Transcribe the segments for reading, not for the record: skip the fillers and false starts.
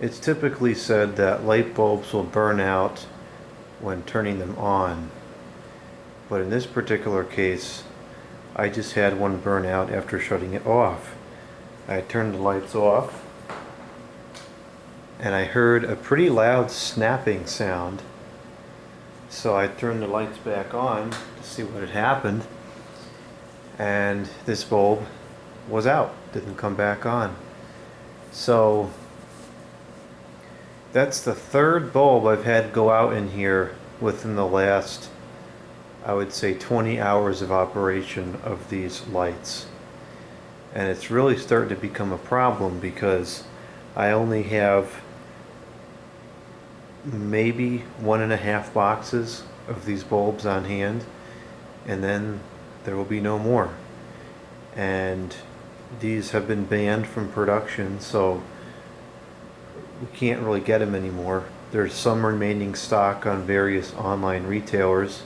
It's typically said that light bulbs will burn out when turning them on, but in this particular case I just had one burn out after shutting it off. I turned the lights off and I heard a pretty loud snapping sound, so I turned the lights back on to see what had happened, and this bulb was out, didn't come back on. So that's the third bulb I've had go out in here within the last, I would say, 20 hours of operation of these lights. And it's really starting to become a problem because I only have maybe 1.5 boxes of these bulbs on hand, and then there will be no more. And these have been banned from production, so we can't really get them anymore. There's some remaining stock on various online retailers,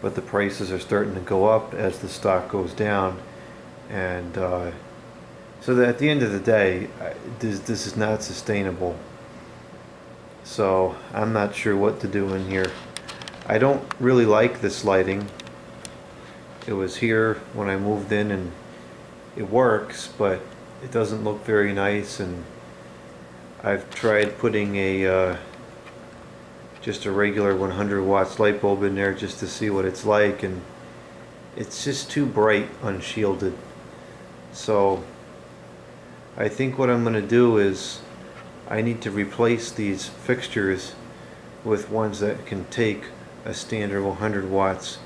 but the prices are starting to go up as the stock goes down. And so that at the end of the day, this is not sustainable. So I'm not sure what to do in here. I don't really like this lighting. It was here when I moved in and it works, but it doesn't look very nice, and I've tried putting a just a regular 100 watts light bulb in there just to see what it's like, and it's just too bright unshielded. So I think what I'm going to do is I need to replace these fixtures with ones that can take a standard 100 watts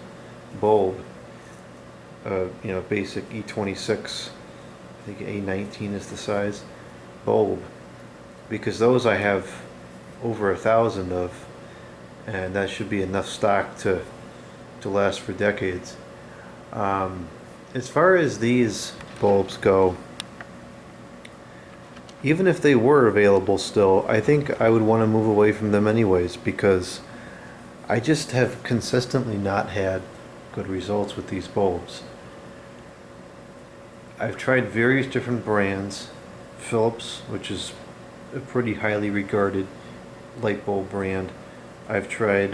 bulb. Basic E26, I think A19 is the size bulb, because those I have over 1,000 of, and that should be enough stock to last for decades. As far as these bulbs go, even if they were available still, I think I would want to move away from them anyways, because I just have consistently not had good results with these bulbs. I've tried various different brands. Philips, which is a pretty highly regarded light bulb brand. I've tried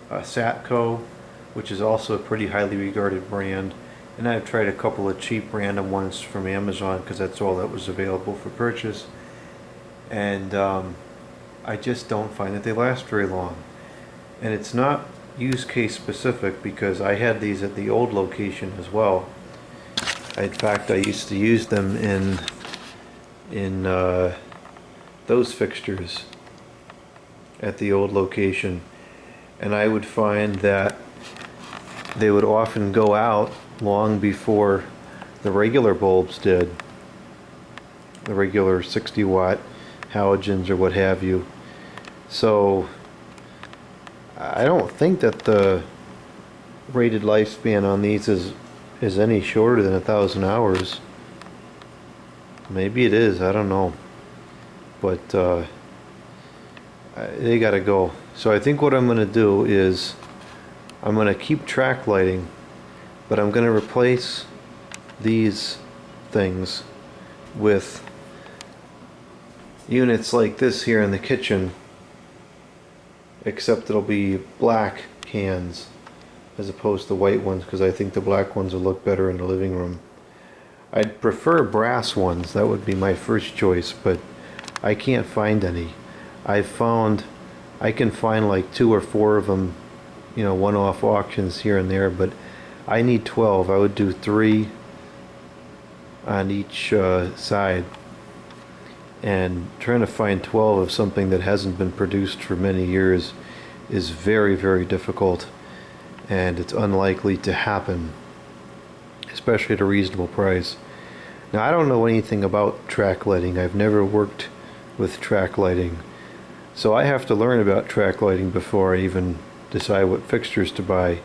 Satco, which is also a pretty highly regarded brand. And I've tried a couple of cheap random ones from Amazon because that's all that was available for purchase. And I just don't find that they last very long. And it's not use case specific, because I had these at the old location as well. In fact, I used to use them in those fixtures at the old location, and I would find that they would often go out long before the regular bulbs did, the regular 60 watt halogens or what have you. So I don't think that the rated lifespan on these is any shorter than 1,000 hours. Maybe it is, I don't know, but they gotta go. So I think what I'm gonna do is I'm gonna keep track lighting, but I'm gonna replace these things with units like this here in the kitchen, except it'll be black cans as opposed to white ones, because I think the black ones will look better in the living room. I'd prefer brass ones, that would be my first choice, but I can't find any. I can find like 2 or 4 of them, one-off auctions here and there, but I need 12. I would do 3 on each side, and trying to find 12 of something that hasn't been produced for many years is very, very difficult, and it's unlikely to happen, especially at a reasonable price. Now, I don't know anything about track lighting. I've never worked with track lighting, so I have to learn about track lighting before I even decide what fixtures to buy,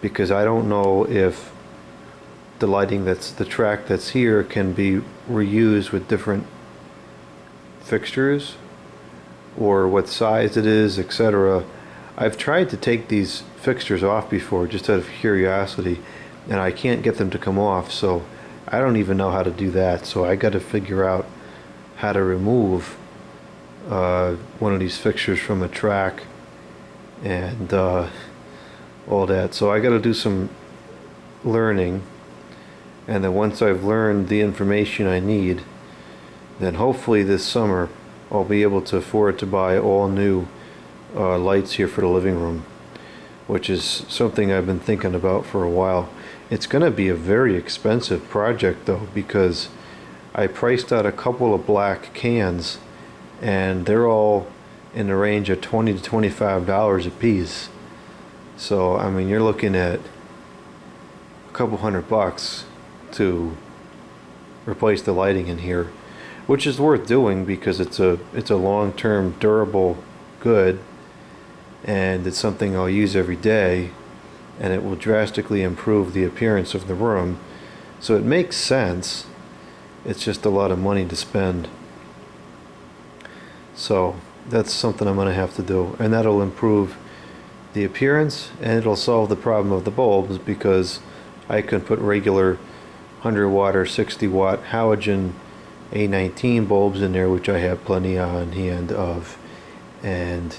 because I don't know if the lighting the track that's here can be reused with different fixtures, or what size it is, etc. I've tried to take these fixtures off before just out of curiosity, and I can't get them to come off, so I don't even know how to do that. So I got to figure out how to remove one of these fixtures from a track and all that. So I got to do some learning, and then once I've learned the information I need, then hopefully this summer I'll be able to afford to buy all new lights here for the living room, which is something I've been thinking about for a while. It's going to be a very expensive project though, because I priced out a couple of black cans and they're all in the range of $20 to $25 a piece. So I mean, you're looking at a couple $100 to replace the lighting in here, which is worth doing because it's a long-term durable good, and it's something I'll use every day, and it will drastically improve the appearance of the room. So it makes sense. It's just a lot of money to spend. So that's something I'm going to have to do, and that'll improve the appearance, and it'll solve the problem of the bulbs, because I can put regular 100 watt or 60 watt halogen A19 bulbs in there, which I have plenty on hand of, and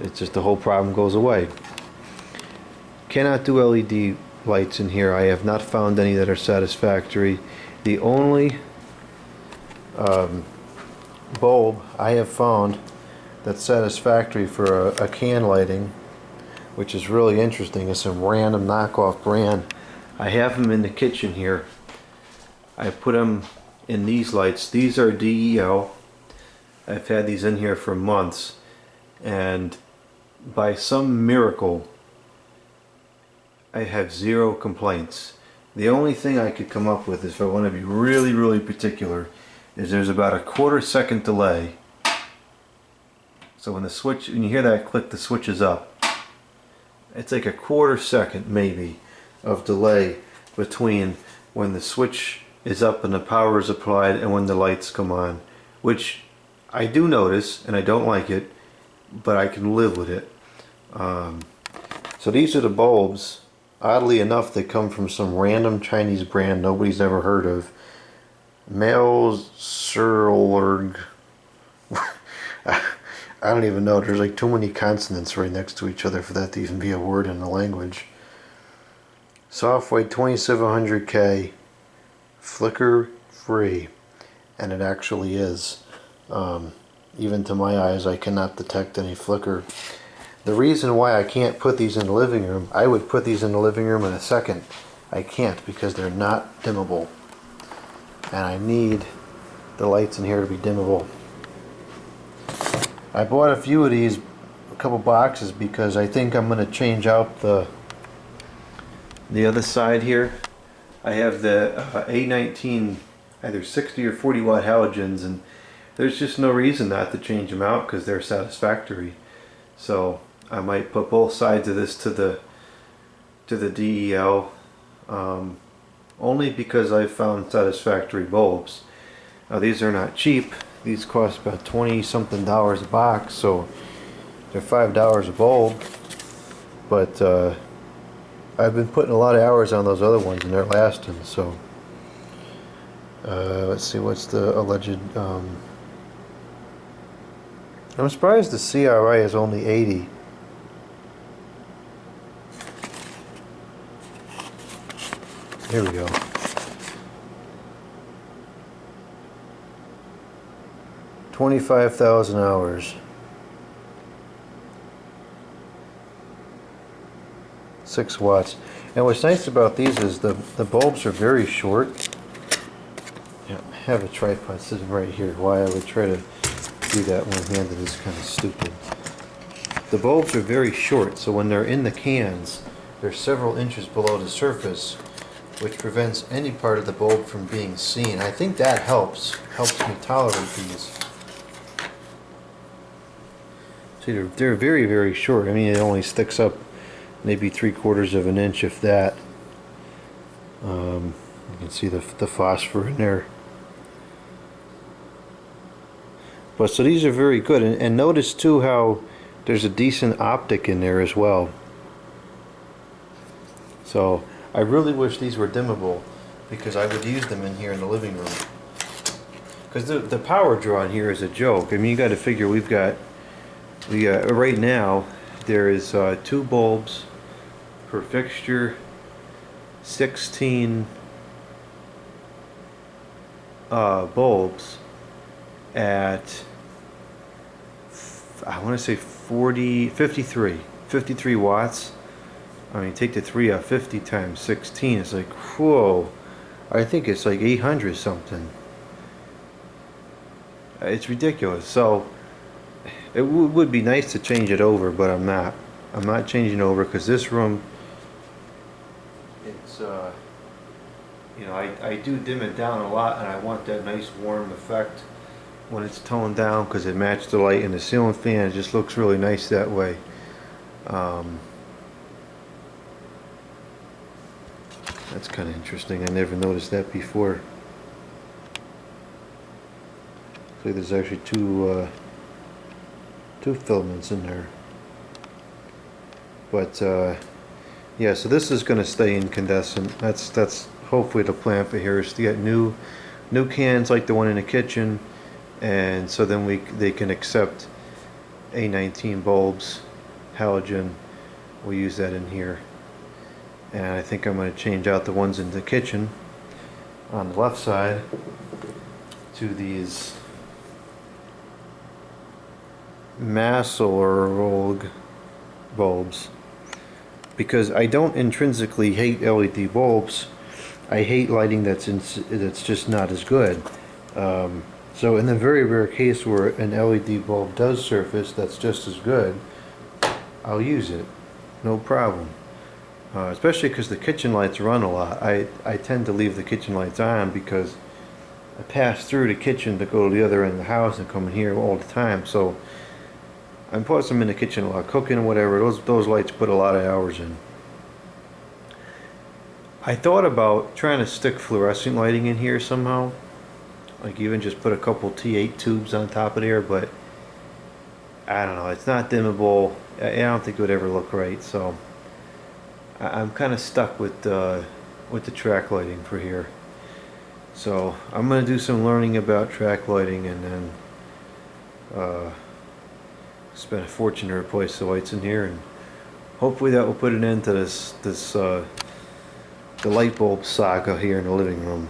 it's just the whole problem goes away. Cannot do LED lights in here. I have not found any that are satisfactory. The only bulb I have found that's satisfactory for a can lighting, which is really interesting, is some random knockoff brand. I have them in the kitchen here. I put them in these lights. These are DEL. I've had these in here for months, and by some miracle I have zero complaints. The only thing I could come up with, is if I want to be really particular, is there's about a quarter-second delay. So when you hear that click, the switch is up. It's like a quarter-second maybe of delay between when the switch is up and the power is applied and when the lights come on, which I do notice, and I don't like it, but I can live with it. So these are the bulbs. Oddly enough, they come from some random Chinese brand nobody's ever heard of. Melserlorg. I don't even know. There's like too many consonants right next to each other for that to even be a word in the language. Soft white 2700K, flicker free, and it actually is. Even to my eyes, I cannot detect any flicker. The reason why I can't put these in the living room, I would put these in the living room in a second. I can't, because they're not dimmable. And I need the lights in here to be dimmable. I bought a few of these, a couple boxes, because I think I'm going to change out the other side here. I have the A19 either 60 or 40 watt halogens, and there's just no reason not to change them out because they're satisfactory. So I might put both sides of this to the DEL, only because I've found satisfactory bulbs. Now these are not cheap. These cost about 20 something a box, so they're $5 a bulb. But I've been putting a lot of hours on those other ones, and they're lasting. So let's see, what's the alleged? I'm surprised the CRI is only 80. Here we go. $25,000 hours. 6 watts. And what's nice about these is the bulbs are very short. Yeah, I have a tripod sitting right here. Why I would try to do that one-handed is kind of stupid. The bulbs are very short, so when they're in the cans, they're several inches below the surface, which prevents any part of the bulb from being seen. I think that helps me tolerate these. See, they're very short. I mean, it only sticks up maybe 3/4 of an inch, if that. You can see the phosphor in there. But so these are very good, and notice too how there's a decent optic in there as well. So I really wish these were dimmable, because I would use them in here in the living room. because the power draw in here is a joke. I mean, you got to figure we got right now there is 2 bulbs per fixture, 16 bulbs at, I want to say 53 watts. I mean, take the 3 off, 50 times 16, it's like, whoa, I think it's like 800 something. It's ridiculous. So it would be nice to change it over, but I'm not changing over, because this room, it's you know, I do dim it down a lot, and I want that nice warm effect when it's toned down, because it matches the light in the ceiling fan. It just looks really nice that way. That's kind of interesting. I never noticed that before. So there's actually two filaments in there. But yeah, so this is going to stay incandescent. That's hopefully the plan for here, is to get new cans like the one in the kitchen, and so then they can accept A19 bulbs, halogen. We'll use that in here. And I think I'm going to change out the ones in the kitchen on the left side to these Masolog bulbs, because I don't intrinsically hate LED bulbs. I hate lighting that's just not as good. So in the very rare case where an LED bulb does surface that's just as good, I'll use it, no problem. Especially because the kitchen lights run a lot. I tend to leave the kitchen lights on because I pass through the kitchen to go to the other end of the house and come in here all the time. So I'm plus I'm in the kitchen a lot, cooking or whatever. Those lights put a lot of hours in. I thought about trying to stick fluorescent lighting in here somehow, like even just put a couple T8 tubes on top of there, but I don't know. It's not dimmable. I don't think it would ever look right. So I'm kind of stuck with the track lighting for here. So I'm going to do some learning about track lighting, and then spend a fortune to replace the lights in here, and hopefully that will put an end to the light bulb saga here in the living room.